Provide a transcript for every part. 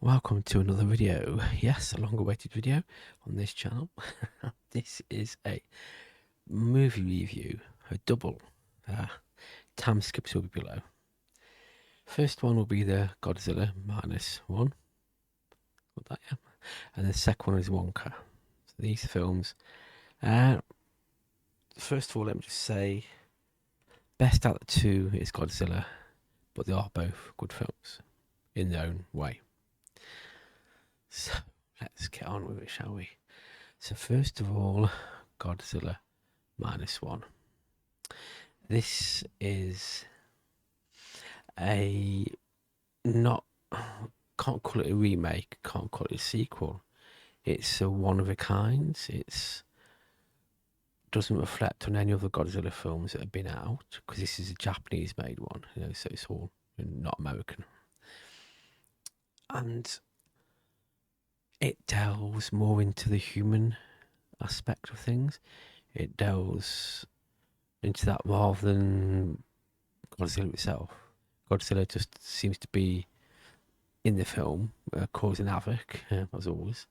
Welcome to another video. Yes, a long-awaited video on this channel. This is a movie review, a double. Time skips will be below. First one will be the Godzilla Minus One. And the second one is Wonka. So these films. First of all, let me just say, best out of the two is Godzilla, but they are both good films in their own way. So let's get on with it, shall we? So first of all, Godzilla Minus One. This is a can't call it a remake, can't call it a sequel. It's a one of a kind. It's doesn't reflect on any other Godzilla films that have been out because this is a Japanese made one, so it's all not American. And it delves more into the human aspect of things. It delves into that rather than Godzilla itself. Godzilla just seems to be in the film, causing havoc, as always.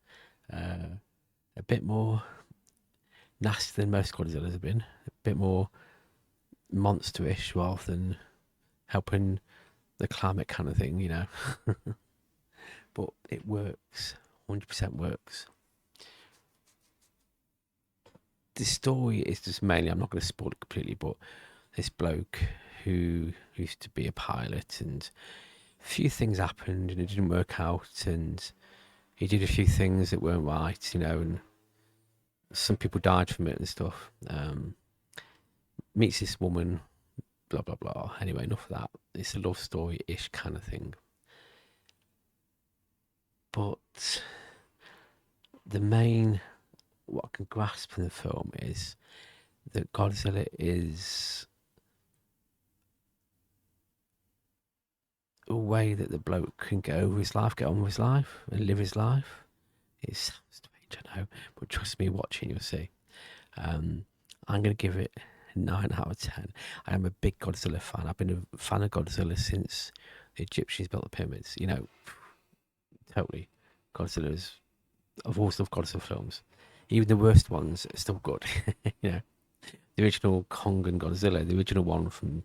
A bit more nasty than most Godzillas have been. A bit more monsterish rather than helping the climate kind of thing, But it works. 100% works. The story is just mainly, I'm not going to spoil it completely, but this bloke who used to be a pilot and a few things happened and it didn't work out and he did a few things that weren't right, and some people died from it and stuff. Meets this woman, blah, blah, blah. Anyway, enough of that. It's a love story-ish kind of thing. But the main, what I can grasp from the film is that Godzilla is a way that the bloke can get over his life, get on with his life, and live his life. It sounds strange, I know, but trust me, watching, you'll see. I'm going to give it 9 out of 10. I am a big Godzilla fan. I've been a fan of Godzilla since the Egyptians built the pyramids. Totally. Godzilla's. I've always loved Godzilla films. Even the worst ones are still good. The original Kong and Godzilla, the original one from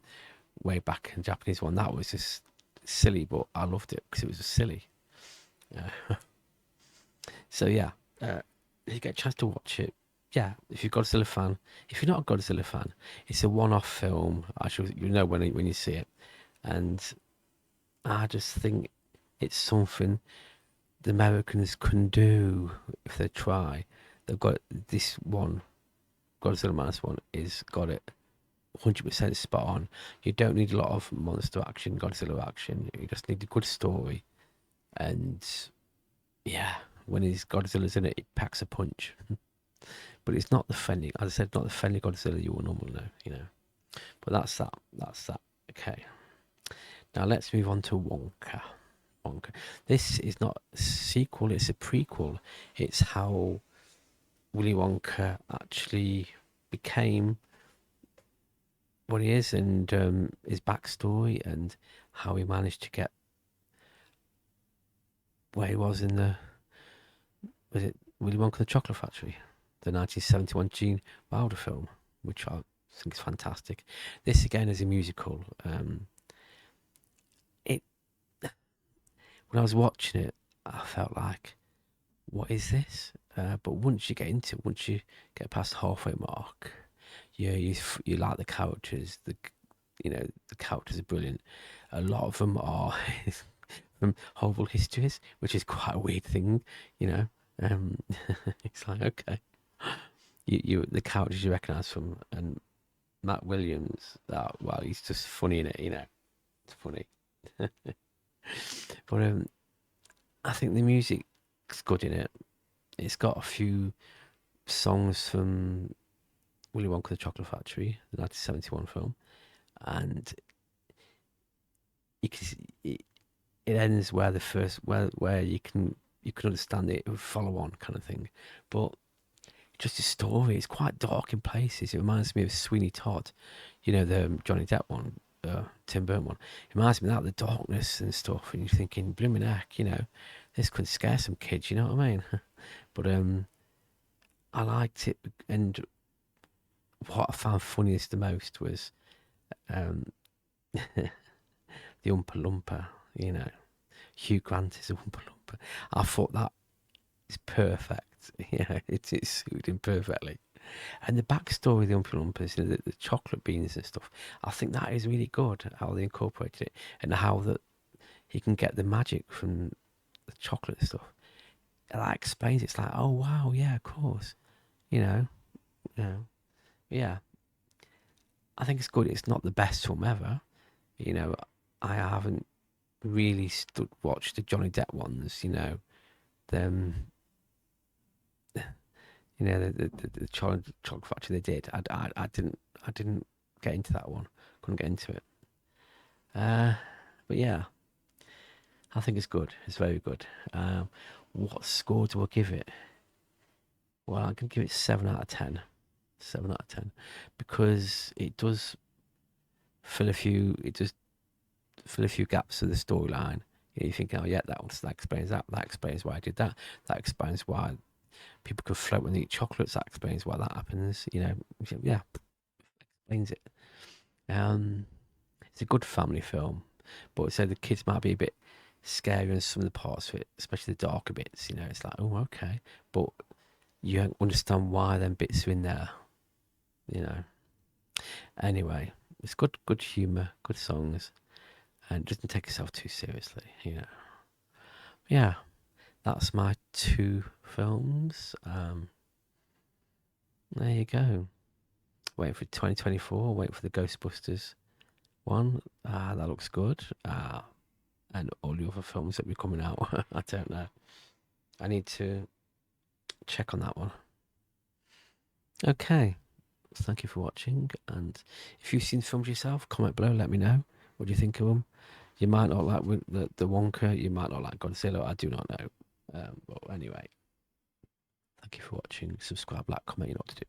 way back in the Japanese one, that was just silly, but I loved it because it was just silly. So yeah, if you get a chance to watch it, yeah, if you're a Godzilla fan, if you're not a Godzilla fan, it's a one-off film. Actually, you know when you see it, and I just think it's something the Americans can do if they try. They've got this one, Godzilla Minus One, is got it 100% spot on. You don't need a lot of monster action, Godzilla action. You just need a good story, and yeah, when his Godzilla's in it, it packs a punch. But it's not the friendly, as I said, not the friendly Godzilla you will normally know, But that's that. That's that. Okay. Now let's move on to Wonka. This is not a sequel, it's a prequel. It's how Willy Wonka actually became what he is and his backstory and how he managed to get where he was was it Willy Wonka and the Chocolate Factory, the 1971 Gene Wilder film, which I think is fantastic. This again is a musical. When I was watching it, I felt like, what is this? But once you get into it, once you get past the halfway mark, you like the characters. The characters are brilliant. A lot of them are from horrible histories, which is quite a weird thing, It's like, okay, the characters you recognise from, and Matt Williams, he's just funny in it, It's funny. But I think the music's good in it. It's got a few songs from Willy Wonka the Chocolate Factory, the 1971 film, and it ends where where you can understand it, follow on kind of thing. But just the story, it's quite dark in places. It reminds me of Sweeney Todd, the Johnny Depp one. Tim Burton one. It reminds me of that, the darkness and stuff, and you're thinking, blooming heck, this could scare some kids, you know what I mean? But I liked it, and what I found funniest the most was um, the Oompa Loompa, Hugh Grant is a Oompa Loompa. I thought that is perfect. It suited him perfectly. And the backstory of the Oompa Loompas, the chocolate beans and stuff, I think that is really good how they incorporated it and how that he can get the magic from the chocolate stuff. And that explains it. It's like, oh wow, yeah, of course, you know, you know, yeah. I think it's good. It's not the best film ever, you know. I haven't really watched the Johnny Depp ones, them, the chocolate factory they did. I didn't get into that one. Couldn't get into it. But yeah, I think it's good. It's very good. What score do I give it? Well, I can give it 7 out of 10. 7 out of 10, because it does fill a few. It does fill a few gaps of the storyline. You think, oh yeah, that explains that. That explains why I did that. That explains why people can float and eat chocolates. That explains why that happens. Yeah, explains it. Um, it's a good family film, but so the kids might be a bit scary in some of the parts of it, especially the darker bits. It's like, oh, okay, but you don't understand why them bits are in there. You know. Anyway, it's good humor, good songs, and it doesn't take itself too seriously. Yeah, that's my two films. There you go. Waiting for 2024. Waiting for the Ghostbusters one. That looks good. And all the other films that be coming out. I don't know. I need to check on that one. Okay. Thank you for watching. And if you've seen films yourself, comment below. Let me know. What do you think of them? You might not like the Wonka. You might not like Godzilla. I do not know. But anyway, thank you for watching. Subscribe, like, comment. You know what to do.